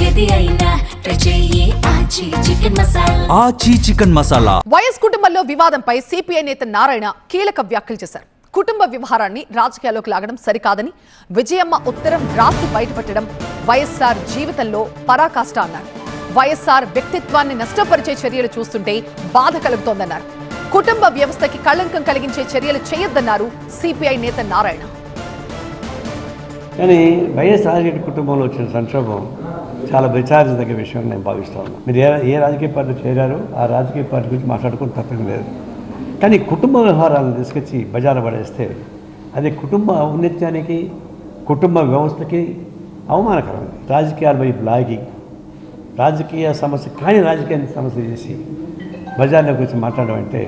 ఏది అయినా రుచి ఆచి చికెన్ మసాలా. ఆచి చికెన్ మసాలా. వైఎస్ కుటుంబంలో వివాదంపై సిపిఐ నేత నారాయణ కీలక వ్యాఖ్యలు చేశారు. కుటుంబ వ్యవహారాన్ని రాజకీయాల్లోకి లాగడం సరికాదని, విజయమ్మ ఉత్తరం రాసి బయటపెట్టడం వైఎస్ఆర్ జీవితంలో పరాకాష్ట అన్నారు. వైఎస్ఆర్ వ్యక్తిత్వాన్ని నష్టపరిచే చర్యలు చూస్తుంటే బాధ కలుగుతోందన్నారు. కుటుంబ వ్యవస్థకి కళంకం కలిగించే చర్యలు చేయొద్దన్నారు సిపిఐ నేత నారాయణ. కానీ వైఎస్ రాజకీయ కుటుంబంలో వచ్చిన సంక్షోభం చాలా విచారించదగ్గ విషయం నేను భావిస్తూ ఉన్నాను. మీరు ఏ రాజకీయ పార్టీ చేరారో ఆ రాజకీయ పార్టీ గురించి మాట్లాడుకుని తప్పేం లేదు. కానీ కుటుంబ వ్యవహారాలను తీసుకొచ్చి బజారు పడేస్తే అది కుటుంబ ఔన్నత్యానికి, కుటుంబ వ్యవస్థకి అవమానకరమైంది. రాజకీయాల వైపు లాగి రాజకీయ సమస్య కానీ రాజకీయ సమస్య చేసి బజార్లోకి వచ్చి మాట్లాడడం అంటే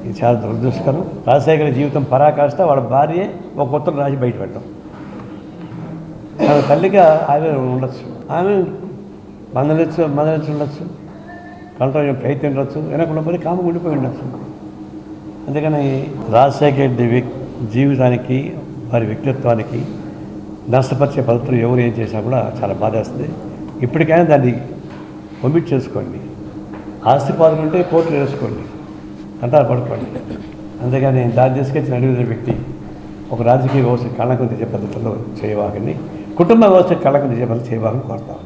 ఇది చాలా దురదృష్టకరం. రాజశేఖర జీవితం పరాకాష్ట, వాళ్ళ భార్యే ఒక ఉత్తరం రాసి బయట పెట్టడం. ఆమె తల్లిగా ఆమె ఉండొచ్చు, ఆమె మందలించి ఉండొచ్చు, కంట్రోల్ ప్రయత్నం ఉండొచ్చు, వెనకుండా పోయి కామ ఉండిపోయి ఉండొచ్చు. అందుకని రాజశేఖర రెడ్డి జీవితానికి, వారి వ్యక్తిత్వానికి నష్టపరిచే పద్ధతులు ఎవరు ఏం చేసినా కూడా చాలా బాధేస్తుంది. ఇప్పటికైనా దాన్ని ఒమిట్ చేసుకోండి. ఆస్తి పాల్గొంటే కోర్టులు వేసుకోండి, అంటారు పడుకోండి. అంతేగాని దాన్ని తీసుకొచ్చి అడిగిన వ్యక్తి ఒక రాజకీయ వ్యవస్థ కళంకం తెచ్చే పద్ధతుల్లో చేయవాగండి, కుటుంబ వ్యవస్థ కళంకం తెచ్చే పద్ధతి చేయవాలని కోరుతాను.